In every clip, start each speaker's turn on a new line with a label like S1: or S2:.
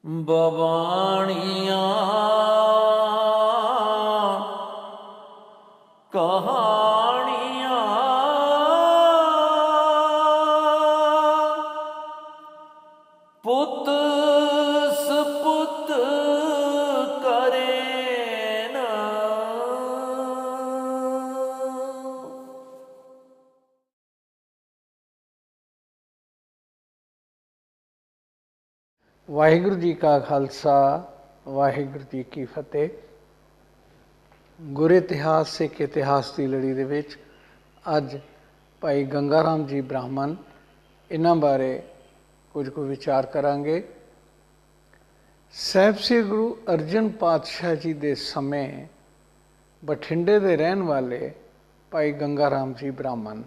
S1: बवाणियाँ कहानियाँ पुत सपुत करे न।
S2: वाहिगुरू जी का खालसा वाहिगुरू जी की फतेह। गुर इतिहास सिख इतिहास की लड़ी दे विच अज भाई गंगा राम जी ब्राह्मण इन्हां बारे कुछ कुछ विचार करांगे। ਸਾਹਿਬ ਸ੍ਰੀ ਗੁਰੂ अर्जन पातशाह जी के समय बठिंडे के रहन वाले भाई गंगा राम जी ब्राह्मण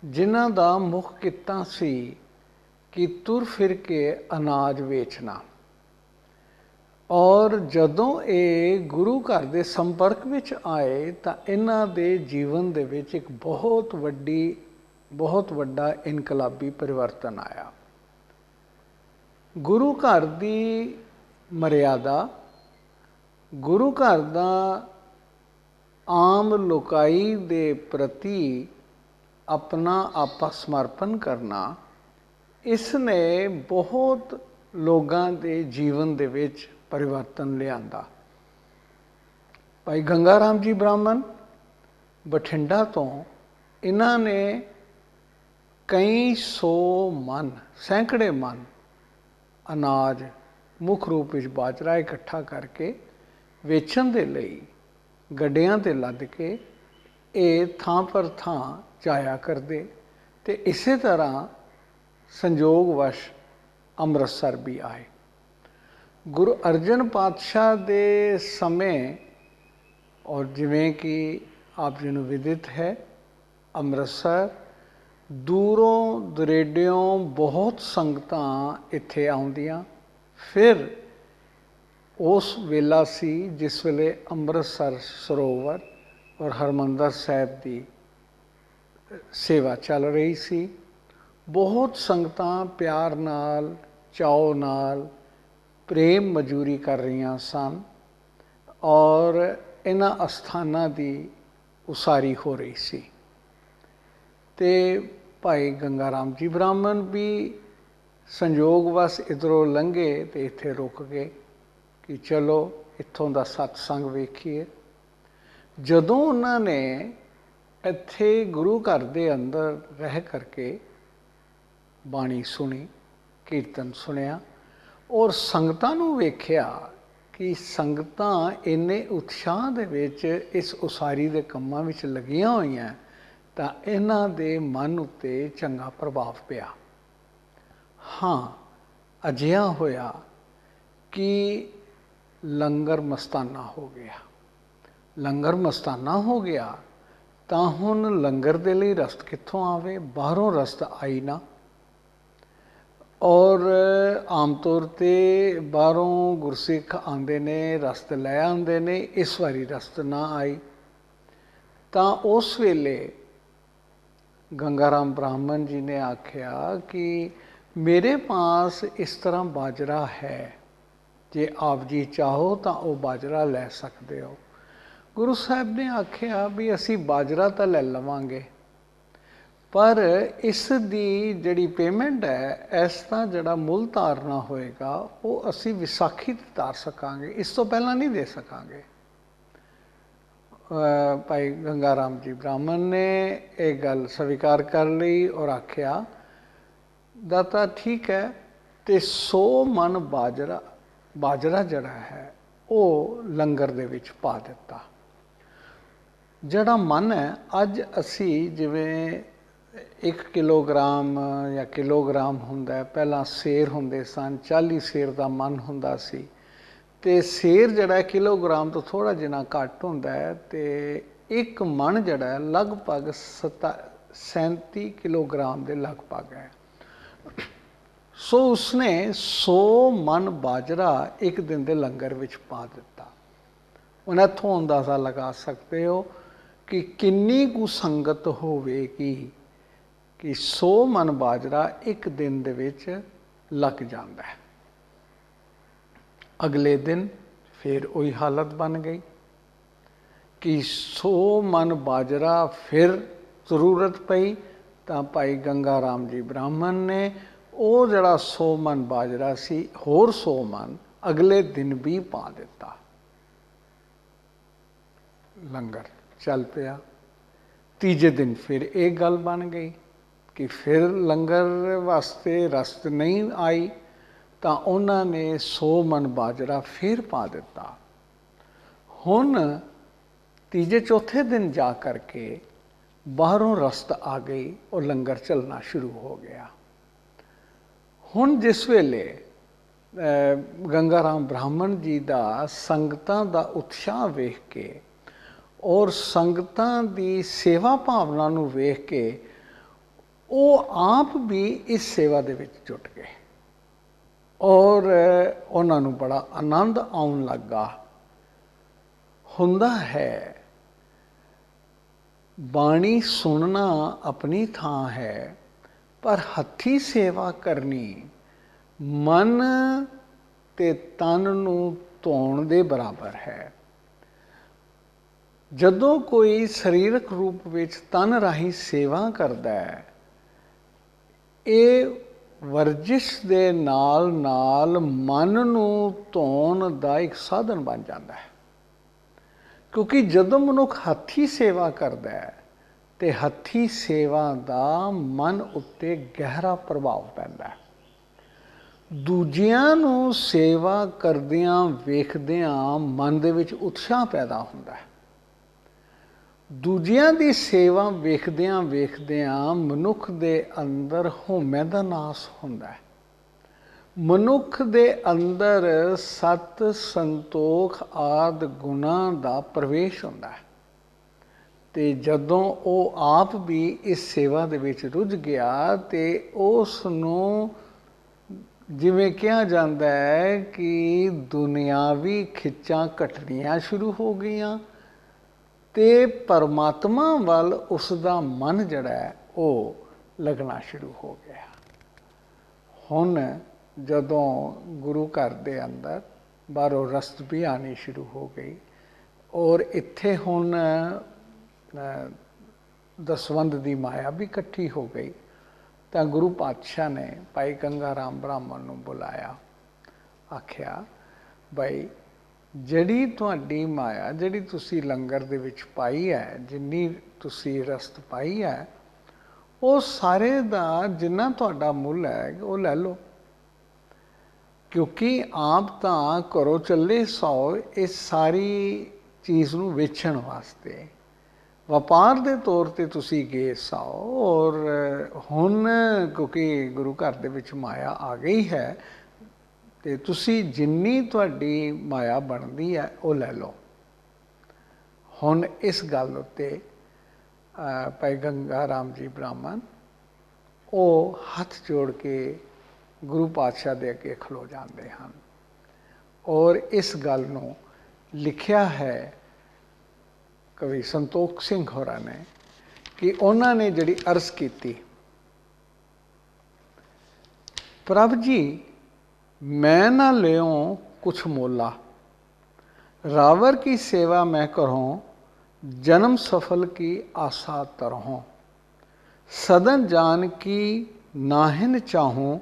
S2: जिन्हां दा मुख किੱਤਾ सी कि तुर फिर के अनाज वेचना, और जदों ये गुरु घर के संपर्क में आए तो इन्हां दे जीवन दे विच एक बहुत वड्डा इनकलाबी परिवर्तन आया। गुरु घर की मर्यादा, गुरु घर का आम लोकाई दे प्रति अपना आपा समर्पण करना, इसने बहुत लोगों के जीवन दे विच परिवर्तन लियांदा। भाई गंगा राम जी ब्राह्मण बठिंडा तो इन्हां ने कई सौ मन, सैकड़े मन अनाज मुख रूप में बाजरा इकट्ठा करके वेचण दे लई गड्डियां ते लद के ये थां पर थां जाया करते। ते इसे तरह संजोगवश अमृतसर भी आए। गुरु अर्जन पातशाह के समय, और जिमें कि आप जी नूं विदित है, अमृतसर दूरों दुरेडियों बहुत संगतां इत्थे आउंदियां। फिर उस वेला सी जिस वेले अमृतसर सरोवर और हरमंदर साहिब की सेवा चल रही सी। बहुत संगतां प्यार नाल चाओ नाल प्रेम मजूरी कर रही सन और इन्हां अस्थानां की उसारी हो रही सी। ते भाई गंगा राम जी ब्राह्मण भी संजोगवश इधरों लंघे तो इत्थे रुक गए कि चलो इत्थों का सत्संग वेखीए। जदों उन्होंने इत्थे गुरु घर के अंदर रह करके बाणी सुनी, कीर्तन सुनिया और संगतां नूं वेख्या कि संगतां इन्ने उत्साह दे विच इस उसारी के कामां विच लगियां होईयां, तां इन्हां दे मन उत्ते चंगा प्रभाव पिया। हाँ, अजिहा होया कि लंगर मस्ताना हो गया। लंगर मस्ताना हो गया तो हुण लंगर दे लई रस्त कित्थों आवे, बाहरों रस्त आई ना। और आम तौर पर बाहरों गुरसिख आंदे ने, रस्त लै आंदे ने, इस वारी रस्त ना आई। तो उस वेले गंगा राम ब्राह्मण जी ने आख्या कि मेरे पास इस तरह बाजरा है, जे आप जी चाहो तो वह बाजरा लै सकते हो। गुरु साहब ने आख्या भी असी बाजरा तो ले लवांगे, पर इस दी जड़ी पेमेंट है, इसका जड़ा मुल तारना होएगा वो असी विसाखी ते तार सकांगे, इस तो पहला नहीं दे सकांगे। भाई गंगा राम जी ब्राह्मण ने एक गल स्वीकार कर ली और आख्या दाता ठीक है, तो 100 मन बाजरा जड़ा है वो लंगर दे विच पा दिता। जड़ा मन है अज असी जिवें 1 किलोग्राम या किलोग्राम हुंदा, पहला सेर हुंदे सन, 40 सेर का मन हुंदा सी, ते सेर जड़ा किलोग्राम तो थोड़ा जिना घट हुंदा है, ते एक मन जड़ा लगभग 37 किलोग्राम के लगभग है। सो उसने 100 मन बाजरा एक दिन के लंगर विच पा दिता। हुण इत्थों अंदाज़ा लगा सकते हो कि किन्नी कु संगत होवेगी कि 100 मन बाजरा एक दिन दे विच लग जाता है। ਅਗਲੇ ਦਿਨ ਫਿਰ ਉਹੀ ਹਾਲਤ ਬਣ ਗਈ ਕਿ 100 ਮਣ ਬਾਜਰਾ ਫਿਰ ਜ਼ਰੂਰਤ ਪਈ ਤਾਂ ਭਾਈ ਗੰਗਾ ਰਾਮ ਜੀ ਬ੍ਰਾਹਮਣ ਨੇ ਉਹ ਜਿਹੜਾ 100 ਮਣ ਬਾਜਰਾ ਸੀ ਹੋਰ 100 ਮਣ ਅਗਲੇ ਦਿਨ ਵੀ ਪਾ ਦਿੱਤਾ। ਲੰਗਰ ਚੱਲ ਪਿਆ। ਤੀਜੇ ਦਿਨ ਫਿਰ ਇਹ ਗੱਲ ਬਣ ਗਈ ਕਿ ਫਿਰ ਲੰਗਰ ਵਾਸਤੇ ਰਸਤ ਨਹੀਂ ਆਈ ਤਾਂ ਉਹਨਾਂ ਨੇ 100 ਮਣ ਬਾਜਰਾ ਫਿਰ ਪਾ ਦਿੱਤਾ। ਹੁਣ ਤੀਜੇ ਚੌਥੇ ਦਿਨ ਜਾ ਕਰਕੇ ਬਾਹਰੋਂ ਰਸਤ ਆ ਗਈ ਔਰ ਲੰਗਰ ਚੱਲਣਾ ਸ਼ੁਰੂ ਹੋ ਗਿਆ। ਹੁਣ ਜਿਸ ਵੇਲੇ ਗੰਗਾ ਰਾਮ ਬ੍ਰਾਹਮਣ ਜੀ ਦਾ ਸੰਗਤਾਂ ਦਾ ਉਤਸ਼ਾਹ ਵੇਖ ਕੇ ਔਰ ਸੰਗਤਾਂ ਦੀ ਸੇਵਾ ਭਾਵਨਾ ਨੂੰ ਵੇਖ ਕੇ ਉਹ ਆਪ ਵੀ ਇਸ ਸੇਵਾ ਦੇ ਵਿੱਚ ਜੁਟ ਗਏ ਔਰ ਉਹਨਾਂ ਨੂੰ ਬੜਾ ਆਨੰਦ ਆਉਣ ਲੱਗਾ। ਹੁੰਦਾ ਹੈ ਬਾਣੀ ਸੁਣਨਾ ਆਪਣੀ ਥਾਂ ਹੈ, ਪਰ ਹੱਥੀਂ ਸੇਵਾ ਕਰਨੀ ਮਨ ਤੇ ਤਨ ਨੂੰ ਧੋਣ ਦੇ ਬਰਾਬਰ ਹੈ। ਜਦੋਂ ਕੋਈ ਸਰੀਰਕ ਰੂਪ ਵਿੱਚ ਤਨ ਰਾਹੀਂ ਸੇਵਾ ਕਰਦਾ ਹੈ, ਇਹ ਵਰਜਿਸ਼ ਦੇ ਨਾਲ ਨਾਲ ਮਨ ਨੂੰ ਧੋਣ ਦਾ ਇੱਕ ਸਾਧਨ ਬਣ ਜਾਂਦਾ ਹੈ। ਕਿਉਂਕਿ ਜਦੋਂ ਮਨੁੱਖ ਹੱਥੀਂ ਸੇਵਾ ਕਰਦਾ ਹੈ ਤੇ ਹੱਥੀਂ ਸੇਵਾ ਦਾ ਮਨ ਉੱਤੇ ਗਹਿਰਾ ਪ੍ਰਭਾਵ ਪੈਂਦਾ ਹੈ। ਦੂਜਿਆਂ ਨੂੰ ਸੇਵਾ ਕਰਦਿਆਂ ਵੇਖਦਿਆਂ ਮਨ ਦੇ ਵਿੱਚ ਉਤਸ਼ਾਹ ਪੈਦਾ ਹੁੰਦਾ ਹੈ। ਦੂਜਿਆਂ ਦੀ ਸੇਵਾ ਵੇਖਦਿਆਂ ਵੇਖਦਿਆਂ ਮਨੁੱਖ ਦੇ ਅੰਦਰ ਹਉਮੈ ਦਾ ਨਾਸ ਹੁੰਦਾ ਹੈ। ਮਨੁੱਖ ਦੇ ਅੰਦਰ ਸਤ ਸੰਤੋਖ ਆਦਿ ਗੁਣਾਂ ਦਾ ਪ੍ਰਵੇਸ਼ ਹੁੰਦਾ ਹੈ ਤੇ ਜਦੋਂ ਉਹ ਆਪ ਵੀ ਇਸ ਸੇਵਾ ਦੇ ਵਿੱਚ ਰੁੱਝ ਗਿਆ ਤੇ ਉਸ ਨੂੰ ਜਿਵੇਂ ਕਿਹਾ ਜਾਂਦਾ ਹੈ ਕਿ ਦੁਨਿਆਵੀ ਖਿੱਚਾਂ ਘਟਣੀਆਂ ਸ਼ੁਰੂ ਹੋ ਗਈਆਂ ਤੇ ਪਰਮਾਤਮਾ ਵੱਲ ਉਸ ਦਾ ਮਨ ਜਿਹੜਾ ਹੈ ਉਹ ਲੱਗਣਾ ਸ਼ੁਰੂ ਹੋ ਗਿਆ। ਹੁਣ ਜਦੋਂ ਗੁਰੂ ਘਰ ਦੇ ਅੰਦਰ ਬਾਹਰੋਂ ਰਸਤ ਵੀ ਆਉਣੀ ਸ਼ੁਰੂ ਹੋ ਗਈ ਔਰ ਇੱਥੇ ਹੁਣ ਦਸਵੰਧ ਦੀ ਮਾਇਆ ਵੀ ਇਕੱਠੀ ਹੋ ਗਈ ਤਾਂ ਗੁਰੂ ਪਾਤਸ਼ਾਹ ਨੇ ਭਾਈ ਗੰਗਾ ਰਾਮ ਬ੍ਰਾਹਮਣ ਨੂੰ ਬੁਲਾਇਆ। ਆਖਿਆ ਬਈ ਜਿਹੜੀ ਤੁਹਾਡੀ ਮਾਇਆ ਜਿਹੜੀ ਤੁਸੀਂ ਲੰਗਰ ਦੇ ਵਿੱਚ ਪਾਈ ਹੈ, ਜਿੰਨੀ ਤੁਸੀਂ ਰਸਤ ਪਾਈ ਹੈ, ਉਹ ਸਾਰੇ ਦਾ ਜਿੰਨਾ ਤੁਹਾਡਾ ਮੁੱਲ ਹੈ ਉਹ ਲੈ ਲਓ। ਕਿਉਂਕਿ ਆਪ ਤਾਂ ਘਰੋਂ ਚੱਲੇ ਸੌ ਇਸ ਸਾਰੀ ਚੀਜ਼ ਨੂੰ ਵੇਚਣ ਵਾਸਤੇ, ਵਪਾਰ ਦੇ ਤੌਰ 'ਤੇ ਤੁਸੀਂ ਗਏ ਸੌ ਔਰ ਹੁਣ ਕਿਉਂਕਿ ਗੁਰੂ ਘਰ ਦੇ ਵਿੱਚ ਮਾਇਆ ਆ ਗਈ ਹੈ ਤੇ ਤੁਸੀਂ ਜਿੰਨੀ ਤੁਹਾਡੀ ਮਾਇਆ ਬਣਦੀ ਹੈ ਉਹ ਲੈ ਲਓ। ਹੁਣ ਇਸ ਗੱਲ ਉੱਤੇ ਭਾਈ ਗੰਗਾ ਰਾਮ ਜੀ ਬ੍ਰਾਹਮਣ ਉਹ ਹੱਥ ਜੋੜ ਕੇ ਗੁਰੂ ਪਾਤਸ਼ਾਹ ਦੇ ਅੱਗੇ ਖਲੋ ਜਾਂਦੇ ਹਨ ਔਰ ਇਸ ਗੱਲ ਨੂੰ ਲਿਖਿਆ ਹੈ ਕਵੀ ਸੰਤੋਖ ਸਿੰਘ ਹੋਰਾਂ ਨੇ ਕਿ ਉਹਨਾਂ ਨੇ ਜਿਹੜੀ ਅਰਜ਼ ਕੀਤੀ, ਪ੍ਰਭ ਜੀ ਮੈਂ ਨਾ ਲਿਓ ਕੁਛ ਮੋਲਾ, रावर की सेवा मैं करूँ, जन्म सफल की आशा तरहों, सदन जान की नाहिन चाहूँ,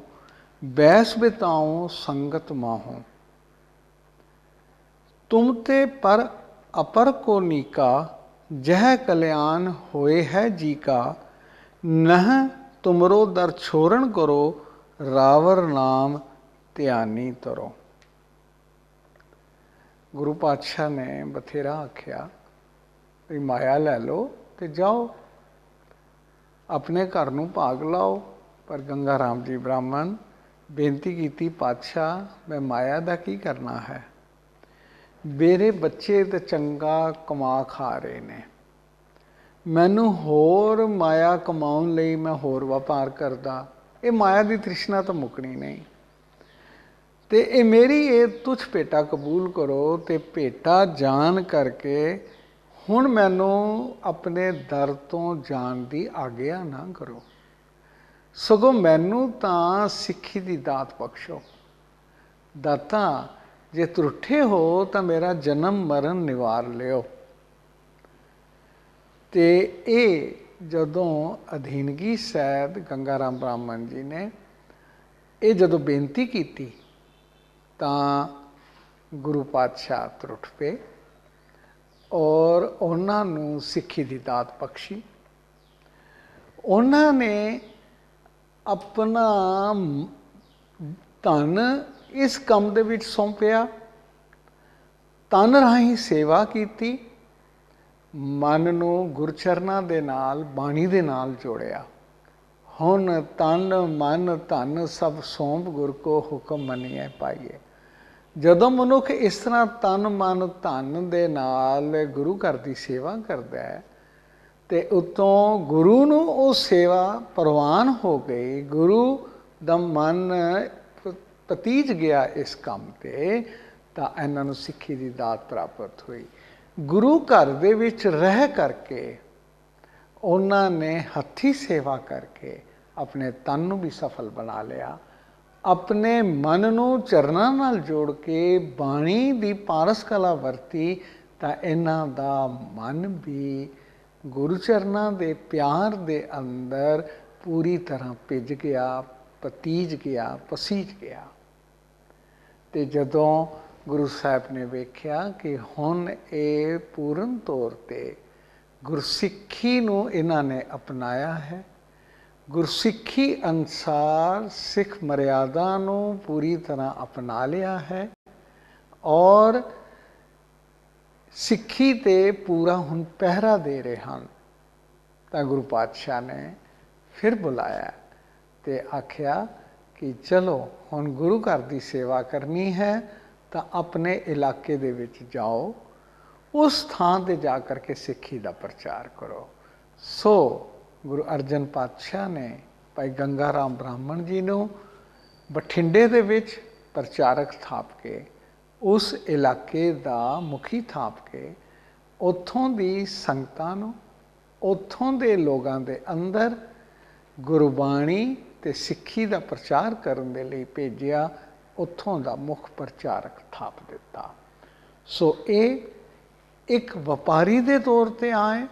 S2: बैस बिताऊँ संगत माहूँ। तुम ते पर अपर को नीका, जह कल्याण होए है जी का, नह तुमरो दर छोरण करो, रावर नाम ਧਿਆਨੀ ਤਰੋ। ਗੁਰੂ ਪਾਤਸ਼ਾਹ ਨੇ ਬਥੇਰਾ ਆਖਿਆ ਵੀ ਮਾਇਆ ਲੈ ਲਓ ਤੇ ਜਾਓ ਆਪਣੇ ਘਰ ਨੂੰ ਭਾਗ ਲਾਓ, ਪਰ ਗੰਗਾ ਰਾਮ ਜੀ ਬ੍ਰਾਹਮਣ ਬੇਨਤੀ ਕੀਤੀ, ਪਾਤਸ਼ਾਹ ਮੈਂ ਮਾਇਆ ਦਾ ਕੀ ਕਰਨਾ ਹੈ, ਮੇਰੇ ਬੱਚੇ ਤਾਂ ਚੰਗਾ ਕਮਾ ਖਾ ਰਹੇ ਨੇ, ਮੈਨੂੰ ਹੋਰ ਮਾਇਆ ਕਮਾਉਣ ਲਈ ਮੈਂ ਹੋਰ ਵਪਾਰ ਕਰਦਾ, ਇਹ ਮਾਇਆ ਦੀ ਤ੍ਰਿਸ਼ਨਾ ਤਾਂ ਮੁੱਕਣੀ ਨਹੀਂ ਤੇ ਇਹ ਮੇਰੀ ਇਹ ਤੁਛ ਭੇਟਾ ਕਬੂਲ ਕਰੋ ਤੇ ਭੇਟਾ ਜਾਣ ਕਰਕੇ ਹੁਣ ਮੈਨੂੰ ਆਪਣੇ ਦਰ ਤੋਂ ਜਾਣ ਦੀ ਆਗਿਆ ਨਾ ਕਰੋ, ਸਗੋਂ ਮੈਨੂੰ ਤਾਂ ਸਿੱਖੀ ਦੀ ਦਾਤ ਬਖਸ਼ੋ। ਦਾਤਾ ਜੇ ਤਰੁੱਠੇ ਹੋ ਤਾਂ ਮੇਰਾ ਜਨਮ ਮਰਨ ਨਿਵਾਰ ਲਿਓ। ਤੇ ਇਹ ਜਦੋਂ ਅਧੀਨਗੀ ਸੈਦ ਗੰਗਾ ਰਾਮ ਬ੍ਰਾਹਮਣ ਜੀ ਨੇ ਇਹ ਜਦੋਂ ਬੇਨਤੀ ਕੀਤੀ ਤਾਂ ਗੁਰੂ ਪਾਤਸ਼ਾਹ ਤਰੁੱਠ ਪਏ ਔਰ ਉਹਨਾਂ ਨੂੰ ਸਿੱਖੀ ਦੀ ਦਾਤ ਬਖਸ਼ੀ। ਉਹਨਾਂ ਨੇ ਆਪਣਾ ਧਨ ਇਸ ਕੰਮ ਦੇ ਵਿੱਚ ਸੌਂਪਿਆ, ਤਨ ਰਾਹੀਂ ਸੇਵਾ ਕੀਤੀ, ਮਨ ਨੂੰ ਗੁਰਚਰਨਾਂ ਦੇ ਨਾਲ, ਬਾਣੀ ਦੇ ਨਾਲ ਜੋੜਿਆ। ਹੁਣ ਤਨ ਮਨ ਧਨ ਸਭ ਸੌਂਪ ਗੁਰ ਕੋ ਹੁਕਮ ਮੰਨੀਐ ਪਾਈਏ। ਜਦੋਂ ਮਨੁੱਖ ਇਸ ਤਰ੍ਹਾਂ ਤਨ ਮਨ ਧਨ ਦੇ ਨਾਲ ਗੁਰੂ ਘਰ ਦੀ ਸੇਵਾ ਕਰਦਾ ਹੈ ਤੇ ਉਤੋਂ ਗੁਰੂ ਨੂੰ ਉਹ ਸੇਵਾ ਪ੍ਰਵਾਨ ਹੋ ਗਈ, ਗੁਰੂ ਦਾ ਮਨ ਪਤੀਜ ਗਿਆ ਇਸ ਕੰਮ ਤੇ, ਤਾਂ ਇਹਨਾਂ ਨੂੰ ਸਿੱਖੀ ਦੀ ਦਾਤ ਪ੍ਰਾਪਤ ਹੋਈ। ਗੁਰੂ ਘਰ ਦੇ ਵਿੱਚ ਰਹਿ ਕਰਕੇ ਉਹਨਾਂ ਨੇ ਹੱਥੀਂ ਸੇਵਾ ਕਰਕੇ ਆਪਣੇ ਤਨ ਨੂੰ ਵੀ ਸਫਲ ਬਣਾ ਲਿਆ, ਆਪਣੇ ਮਨ ਨੂੰ ਚਰਨਾਂ ਨਾਲ ਜੋੜ ਕੇ ਬਾਣੀ ਦੀ ਪਾਰਸ ਕਲਾ ਵਰਤੀ ਤਾਂ ਇਹਨਾਂ ਦਾ ਮਨ ਵੀ ਗੁਰੂ ਚਰਨਾਂ ਦੇ ਪਿਆਰ ਦੇ ਅੰਦਰ ਪੂਰੀ ਤਰ੍ਹਾਂ ਭਿੱਜ ਗਿਆ, ਪਤੀਜ ਗਿਆ, ਪਸੀਜ ਗਿਆ। ਤੇ ਜਦੋਂ ਗੁਰੂ ਸਾਹਿਬ ਨੇ ਵੇਖਿਆ ਕਿ ਹੁਣ ਇਹ ਪੂਰਨ ਤੌਰ ਤੇ ਗੁਰਸਿੱਖੀ ਨੂੰ ਇਹਨਾਂ ਨੇ ਅਪਣਾਇਆ ਹੈ, ਗੁਰਸਿੱਖੀ ਅਨੁਸਾਰ ਸਿੱਖ ਮਰਿਆਦਾ ਨੂੰ ਪੂਰੀ ਤਰ੍ਹਾਂ ਅਪਣਾ ਲਿਆ ਹੈ ਔਰ ਸਿੱਖੀ ਤੇ ਪੂਰਾ ਹੁਣ ਪਹਿਰਾ ਦੇ ਰਹੇ ਹਨ, ਤਾਂ ਗੁਰੂ ਪਾਤਸ਼ਾਹ ਨੇ ਫਿਰ ਬੁਲਾਇਆ ਤੇ ਆਖਿਆ ਕਿ ਚਲੋ ਹੁਣ ਗੁਰੂ ਘਰ ਦੀ ਸੇਵਾ ਕਰਨੀ ਹੈ ਤਾਂ ਆਪਣੇ ਇਲਾਕੇ ਦੇ ਵਿੱਚ ਜਾਓ, ਉਸ ਥਾਂ ਤੇ ਜਾ ਕਰਕੇ ਸਿੱਖੀ ਦਾ ਪ੍ਰਚਾਰ ਕਰੋ। ਸੋ ਗੁਰੂ ਅਰਜਨ ਪਾਤਸ਼ਾਹ ਨੇ ਭਾਈ ਗੰਗਾ ਰਾਮ ਬ੍ਰਾਹਮਣ ਜੀ ਨੂੰ ਬਠਿੰਡੇ ਦੇ ਵਿੱਚ ਪ੍ਰਚਾਰਕ ਥਾਪ ਕੇ, ਉਸ ਇਲਾਕੇ ਦਾ ਮੁਖੀ ਥਾਪ ਕੇ, ਉੱਥੋਂ ਦੀ ਸੰਗਤਾਂ ਨੂੰ, ਉੱਥੋਂ ਦੇ ਲੋਕਾਂ ਦੇ ਅੰਦਰ ਗੁਰਬਾਣੀ ਤੇ ਸਿੱਖੀ ਦਾ ਪ੍ਰਚਾਰ ਕਰਨ ਦੇ ਲਈ ਭੇਜਿਆ, ਉੱਥੋਂ ਦਾ ਮੁੱਖ ਪ੍ਰਚਾਰਕ ਥਾਪ ਦਿੱਤਾ। ਸੋ ਇਹ ਇੱਕ ਵਪਾਰੀ ਦੇ ਤੌਰ ਤੇ ਆਏ,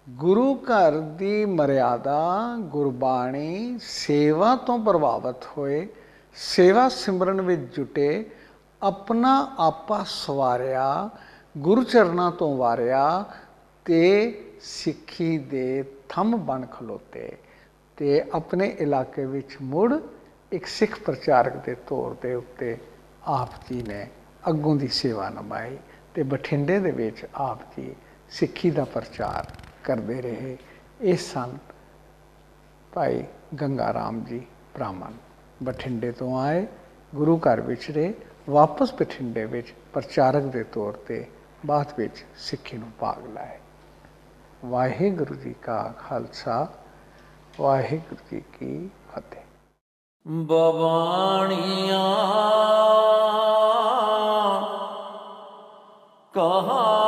S2: ਗੁਰੂ ਘਰ ਦੀ ਮਰਿਆਦਾ, ਗੁਰਬਾਣੀ, ਸੇਵਾ ਤੋਂ ਪ੍ਰਭਾਵਿਤ ਹੋਏ, ਸੇਵਾ ਸਿਮਰਨ ਵਿੱਚ ਜੁਟੇ, ਆਪਣਾ ਆਪਾ ਸਵਾਰਿਆ, ਗੁਰੂ ਚਰਨਾਂ ਤੋਂ ਵਾਰਿਆ ਤੇ ਸਿੱਖੀ ਦੇ ਥੰਮ ਬਣ ਖਲੋਤੇ ਤੇ ਆਪਣੇ ਇਲਾਕੇ ਵਿੱਚ ਮੁੜ ਇੱਕ ਸਿੱਖ ਪ੍ਰਚਾਰਕ ਦੇ ਤੌਰ ਦੇ ਉੱਤੇ ਆਪ ਜੀ ਨੇ ਅੱਗੋਂ ਦੀ ਸੇਵਾ ਨਿਭਾਈ ਤੇ ਬਠਿੰਡੇ ਦੇ ਵਿੱਚ ਆਪ ਜੀ ਸਿੱਖੀ ਦਾ ਪ੍ਰਚਾਰ ਕਰਦੇ ਰਹੇ। ਇਹ ਸਨ ਭਾਈ ਗੰਗਾ ਰਾਮ ਜੀ ਬ੍ਰਾਹਮਣ, ਬਠਿੰਡੇ ਤੋਂ ਆਏ, ਗੁਰੂ ਘਰ ਵਿੱਚ ਰਹੇ, ਵਾਪਸ ਬਠਿੰਡੇ ਵਿੱਚ ਪ੍ਰਚਾਰਕ ਦੇ ਤੌਰ ਤੇ ਬਾਅਦ ਵਿੱਚ ਸਿੱਖੀ ਨੂੰ ਭਾਗ ਲਾਏ। ਵਾਹਿਗੁਰੂ ਜੀ ਕਾ ਖਾਲਸਾ, ਵਾਹਿਗੁਰੂ ਜੀ ਕੀ ਫਤਿਹ।
S1: ਬਵਾਣੀਆਂ ਕਹਾ